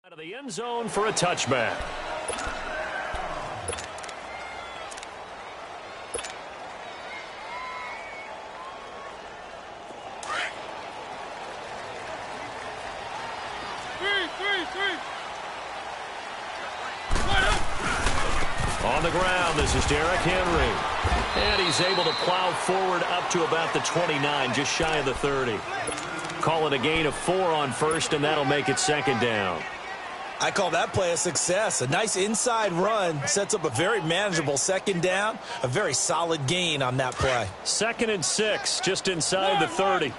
Out of the end zone for a touchback. On the ground, this is Derrick Henry. And he's able to plow forward up to about the 29, just shy of the 30. Call it a gain of 4 on first, and that'll make it second down. I call that play a success. A nice inside run sets up a very manageable second down. A very solid gain on that play. 2nd and 6, just inside the 30.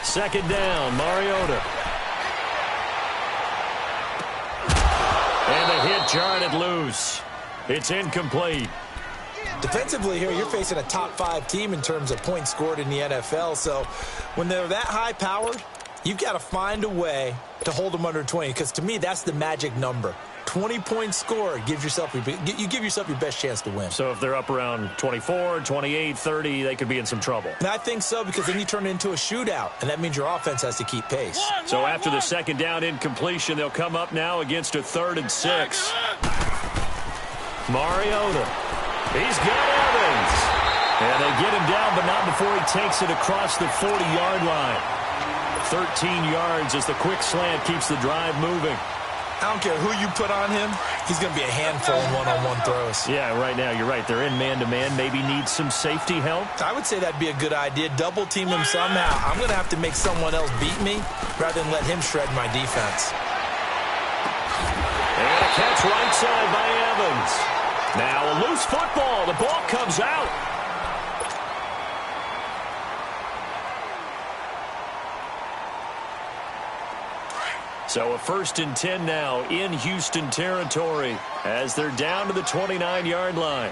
Second down, Mariota. And the hit jarred it loose. It's incomplete. Defensively here, you're facing a top 5 team in terms of points scored in the NFL. So when they're that high-powered, you've got to find a way to hold them under 20. Because to me, that's the magic number. 20 points scored, you give yourself your best chance to win. So if they're up around 24, 28, 30, they could be in some trouble. And I think so, because then you turn it into a shootout, and that means your offense has to keep pace. So after the second down incompletion, they'll come up now against a 3rd and 6. Mariota. He's got Evans. And they get him down, but not before he takes it across the 40-yard line. 13 yards as the quick slant keeps the drive moving. I don't care who you put on him. He's going to be a handful in one-on-one throws. Yeah, right now, you're right. They're in man-to-man. Maybe need some safety help. I would say that'd be a good idea. Double team him somehow. I'm going to have to make someone else beat me rather than let him shred my defense. And a catch right side by Evans. Now a loose football. The ball comes out. So a 1st and 10 now in Houston territory as they're down to the 29-yard line.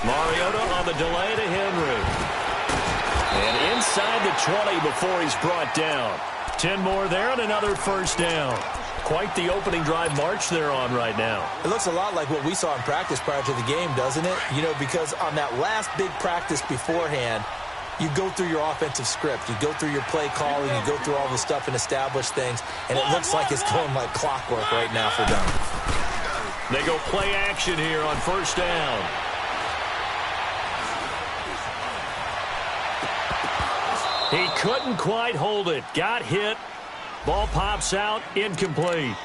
Mariota on the delay to Henry. And inside the 20 before he's brought down. 10 more there and another first down. Quite the opening drive march they're on right now. It looks a lot like what we saw in practice prior to the game, doesn't it? You know, because on that last big practice beforehand, you go through your offensive script. You go through your play calling. You go through all the stuff and establish things. And it looks like it's going like clockwork right now for them. They go play action here on first down. He couldn't quite hold it. Got hit. Ball pops out. Incomplete.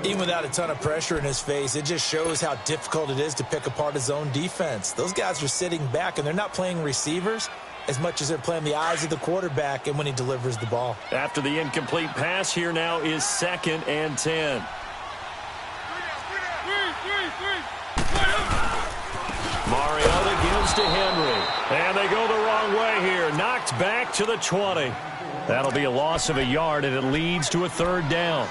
Even without a ton of pressure in his face, it just shows how difficult it is to pick apart his own defense. Those guys are sitting back, and they're not playing receivers as much as they're playing the eyes of the quarterback and when he delivers the ball. After the incomplete pass, here now is 2nd and 10. Mariota gives to Henry. And they go the wrong way here. Knocked back to the 20. That'll be a loss of a yard, and it leads to a 3rd down.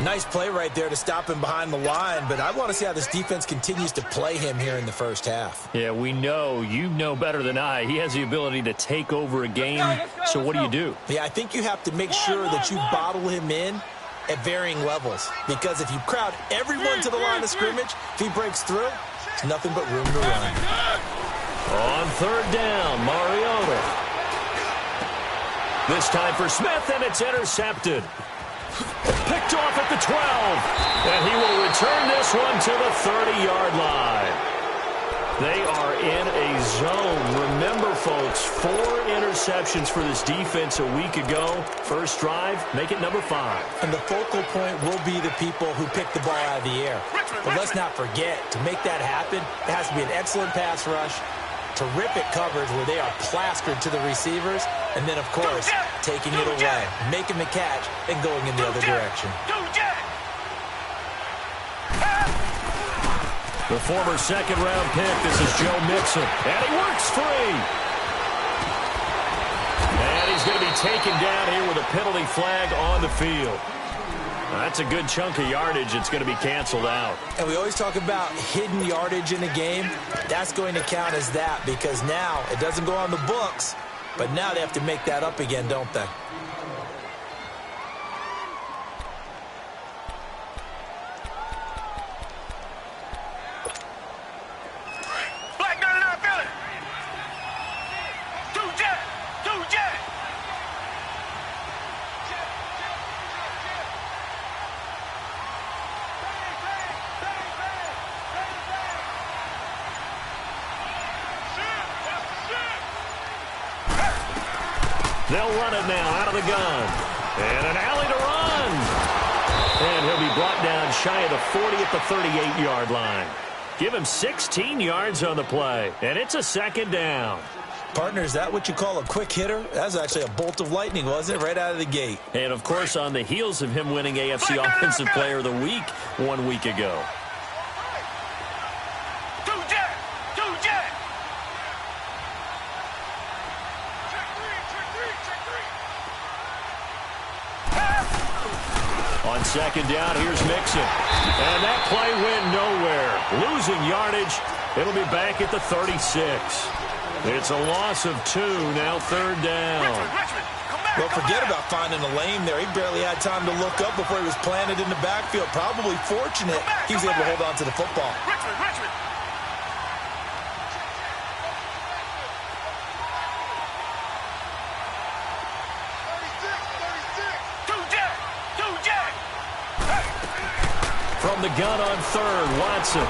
Nice play right there to stop him behind the line, but I want to see how this defense continues to play him here in the first half. Yeah, we know. You know better than I. He has the ability to take over a game, so what do? Yeah, I think you have to make sure that you bottle him in at varying levels, because if you crowd everyone to the line of scrimmage, if he breaks through, there's nothing but room to run. On 3rd down, Mariota. This time for Smith, and it's intercepted. Picked off at the 12. And he will return this one to the 30-yard line. They are in a zone. Remember, folks, 4 interceptions for this defense a week ago. First drive, make it number 5. And the focal point will be the people who pick the ball out of the air. But let's not forget, to make that happen, it has to be an excellent pass rush, terrific coverage where they are plastered to the receivers, and then, of course, taking it away, making the catch, and going in the other direction. The former 2nd-round pick, this is Joe Mixon, and he works free. And he's going to be taken down here with a penalty flag on the field. That's a good chunk of yardage. It's going to be canceled out. And we always talk about hidden yardage in a game. That's going to count as that, because now it doesn't go on the books, but now they have to make that up again, don't they? Flag They'll run it now out of the gun. And an alley to run. And he'll be brought down shy of the 40 at the 38-yard line. Give him 16 yards on the play. And it's a second down. Partner, is that what you call a quick hitter? That was actually a bolt of lightning, wasn't it? Right out of the gate. And, of course, on the heels of him winning AFC Offensive Player of the Week 1 week ago. On second down, here's Mixon. And that play went nowhere. Losing yardage. It'll be back at the 36. It's a loss of 2, now third down. Well, forget about finding a lane there. He barely had time to look up before he was planted in the backfield. Probably fortunate he was able to hold on to the football. From the gun on third, Watson.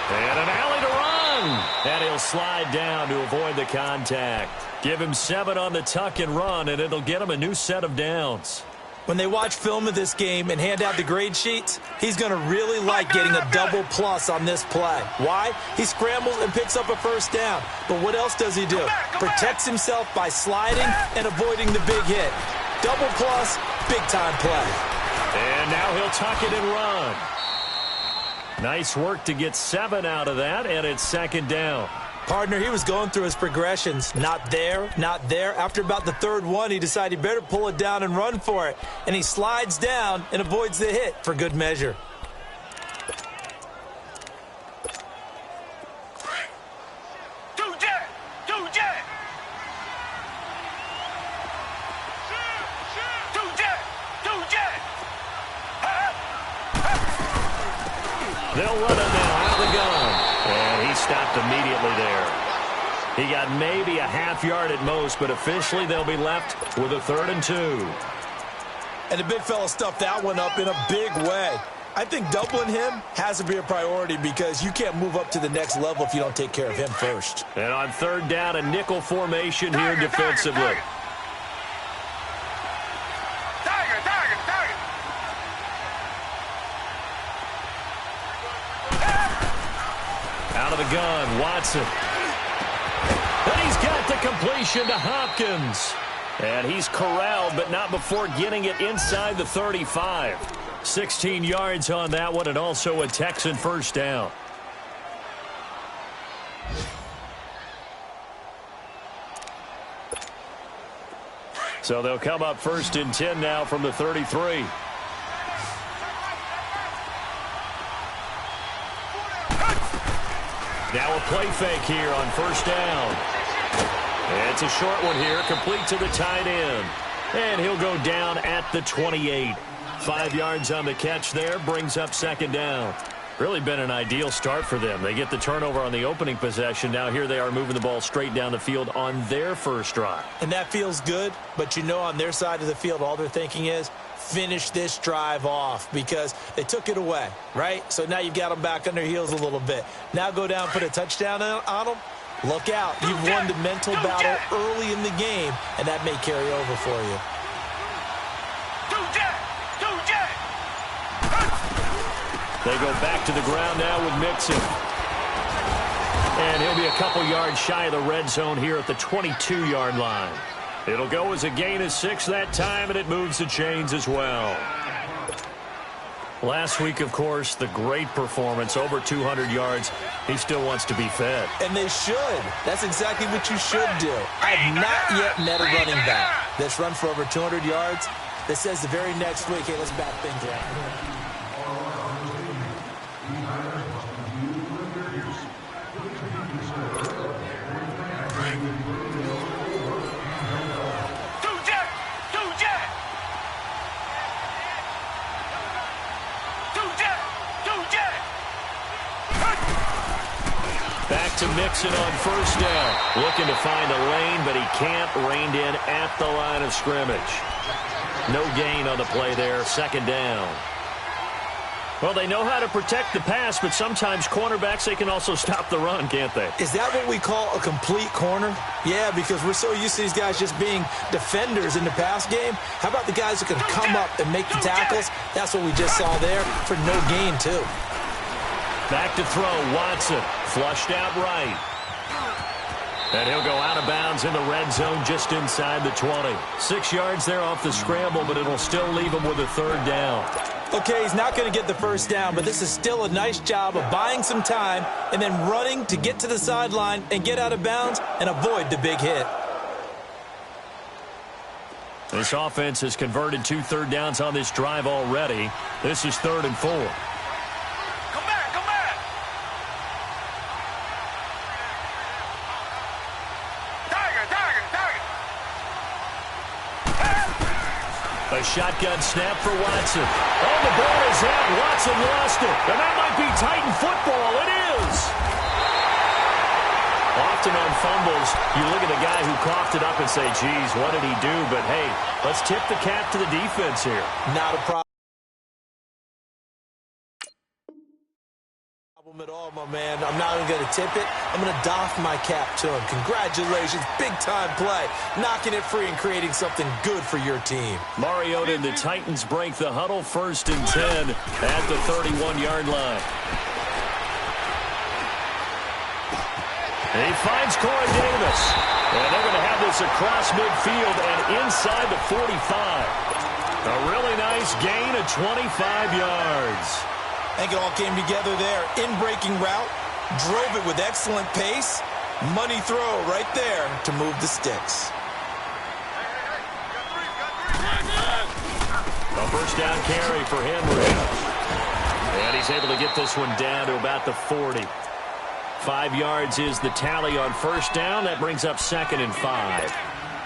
And an alley to run. And he'll slide down to avoid the contact. Give him 7 on the tuck and run, and it'll get him a new set of downs. When they watch film of this game and hand out the grade sheets, he's going to really like getting a double plus on this play. Why? He scrambles and picks up a first down. But what else does he do? Protects himself by sliding and avoiding the big hit. Double plus, big-time play. And now he'll tuck it and run. Nice work to get 7 out of that, and it's second down. Partner, he was going through his progressions. Not there, not there. After about the third one, he decided he better pull it down and run for it. And he slides down and avoids the hit for good measure. They'll run it now out of the gun. And he stopped immediately there. He got maybe a half yard at most, but officially they'll be left with a 3rd and 2. And the big fella stuffed that one up in a big way. I think doubling him has to be a priority because you can't move up to the next level if you don't take care of him first. And on third down, a nickel formation here defensively. Out of the gun, Watson. And he's got the completion to Hopkins. And he's corralled, but not before getting it inside the 35. 16 yards on that one, and also a Texan first down. So they'll come up 1st and 10 now from the 33. Now a play fake here on first down. It's a short one here, complete to the tight end. And he'll go down at the 28. 5 yards on the catch there, brings up second down. Really been an ideal start for them. They get the turnover on the opening possession. Now here they are moving the ball straight down the field on their first drive. And that feels good, but you know on their side of the field all they're thinking is, finish this drive off because they took it away, right? So now you've got them back on their heels a little bit. Now go down, put a touchdown on them. Look out. You've won the mental battle early in the game, and that may carry over for you. They go back to the ground now with Mixon. And he'll be a couple yards shy of the red zone here at the 22-yard line. It'll go as a gain of 6 that time, and it moves the chains as well. Last week, of course, the great performance, over 200 yards. He still wants to be fed. And they should. That's exactly what you should do. I've not yet met a running back that's run for over 200 yards that says the very next week, hey, let's back things up. Back to Mixon on first down. Looking to find a lane, but he can't. Reined in at the line of scrimmage. No gain on the play there. Second down. Well, they know how to protect the pass, but sometimes cornerbacks, they can also stop the run, can't they? Is that what we call a complete corner? Yeah, because we're so used to these guys just being defenders in the pass game. How about the guys who can come up and make the tackles? That's what we just saw there for no gain, too. Back to throw, Watson. Flushed out right. And he'll go out of bounds in the red zone just inside the 20. 6 yards there off the scramble, but it'll still leave him with a third down. Okay, he's not going to get the first down, but this is still a nice job of buying some time and then running to get to the sideline and get out of bounds and avoid the big hit. This offense has converted 2 third downs on this drive already. This is 3rd and 4. A shotgun snap for Watson. Oh, the ball is out. Watson lost it. And that might be Titan football. It is. Often on fumbles, you look at the guy who coughed it up and say, geez, what did he do? But, hey, let's tip the cap to the defense here. Not a problem at all, my man. I'm not even going to tip it. I'm going to doff my cap to him. Congratulations. Big-time play. Knocking it free and creating something good for your team. Mariota and the Titans break the huddle, 1st and 10 at the 31-yard line. He finds Corey Davis. And they're going to have this across midfield and inside the 45. A really nice gain of 25 yards. I think it all came together there. In-breaking route, drove it with excellent pace. Money throw right there to move the sticks. A first down carry for Henry. And he's able to get this one down to about the 40. 5 yards is the tally on first down. That brings up 2nd and 5.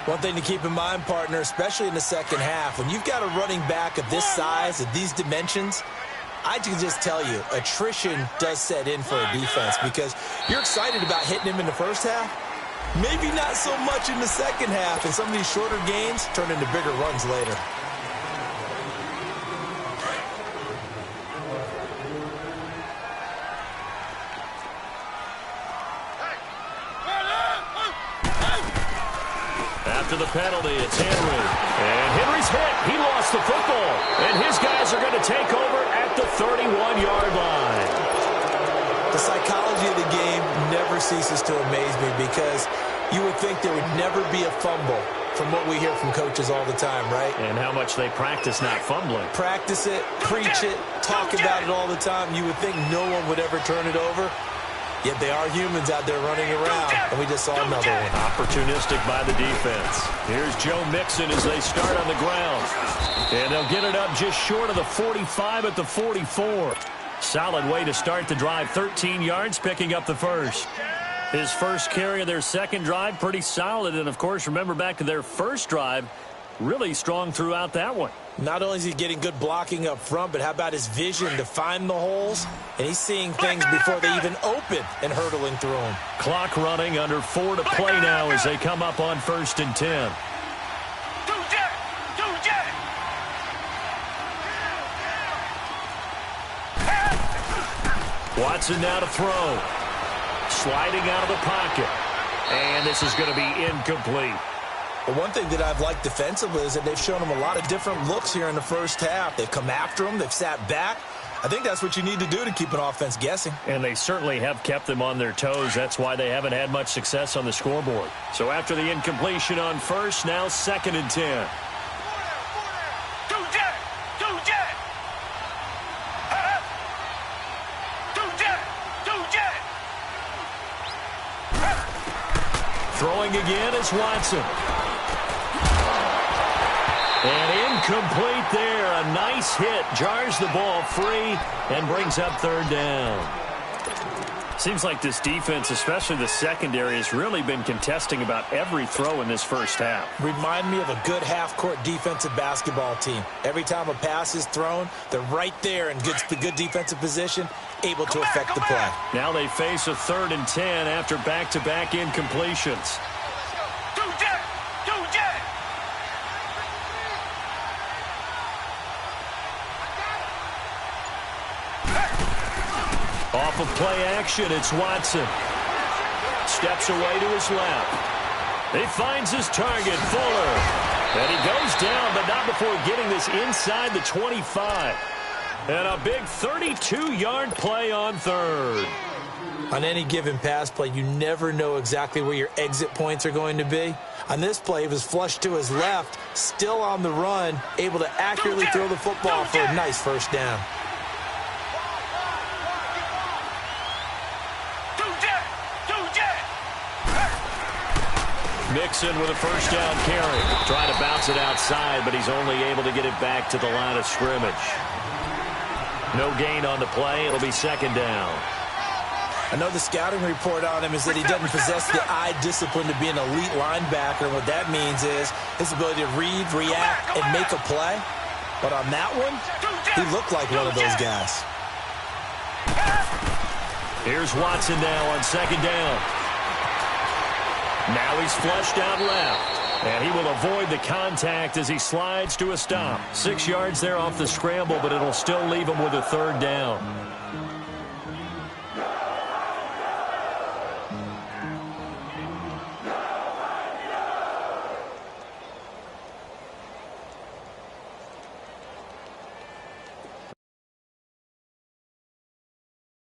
One thing to keep in mind, partner, especially in the second half, when you've got a running back of this size, of these dimensions, I can just tell you, attrition does set in for a defense because you're excited about hitting him in the first half. Maybe not so much in the second half, and some of these shorter gains turn into bigger runs later. After the penalty, it's Henry. And Henry's hit. He lost the football. And his guys are going to take over at the 31-yard line. The psychology of the game never ceases to amaze me because you would think there would never be a fumble from what we hear from coaches all the time, right? And how much they practice not fumbling. Practice it, preach it, talk about it all the time. You would think no one would ever turn it over. Yet they are humans out there running around, and we just saw another one. Opportunistic by the defense. Here's Joe Mixon as they start on the ground. And they'll get it up just short of the 45 at the 44. Solid way to start the drive. 13 yards, picking up the first. His first carry of their second drive, pretty solid. And, of course, remember back to their first drive, really strong throughout that one. Not only is he getting good blocking up front, but how about his vision to find the holes? And he's seeing things before they even open and hurdling through them. Clock running, under 4 to play now as they come up on 1st and 10. Watson now to throw. Sliding out of the pocket. And this is going to be incomplete. But one thing that I've liked defensively is that they've shown him a lot of different looks here in the first half. They've come after him. They've sat back. I think that's what you need to do to keep an offense guessing. And they certainly have kept them on their toes. That's why they haven't had much success on the scoreboard. So after the incompletion on first, now 2nd and 10. Throwing again is Watson. And incomplete there. A nice hit. Jars the ball free and brings up 3rd down. Seems like this defense, especially the secondary, has really been contesting about every throw in this first half. Remind me of a good half-court defensive basketball team. Every time a pass is thrown, they're right there in good defensive position, able to affect the play. Now they face a 3rd and 10 after back-to-back incompletions. Off of play action, it's Watson. Steps away to his left. He finds his target, Fuller. And he goes down, but not before getting this inside the 25. And a big 32-yard play on third. On any given pass play, you never know exactly where your exit points are going to be. On this play, he was flushed to his left, still on the run, able to accurately throw the football for a nice first down. Mixon with a first down carry. Trying to bounce it outside, but he's only able to get it back to the line of scrimmage. No gain on the play. It'll be second down. I know the scouting report on him is that he doesn't possess the eye discipline to be an elite linebacker. And what that means is his ability to read, react, and make a play. But on that one, he looked like one of those guys. Here's Watson now on second down. Now he's flushed out left. And he will avoid the contact as he slides to a stop. 6 yards there off the scramble, but it'll still leave him with a third down.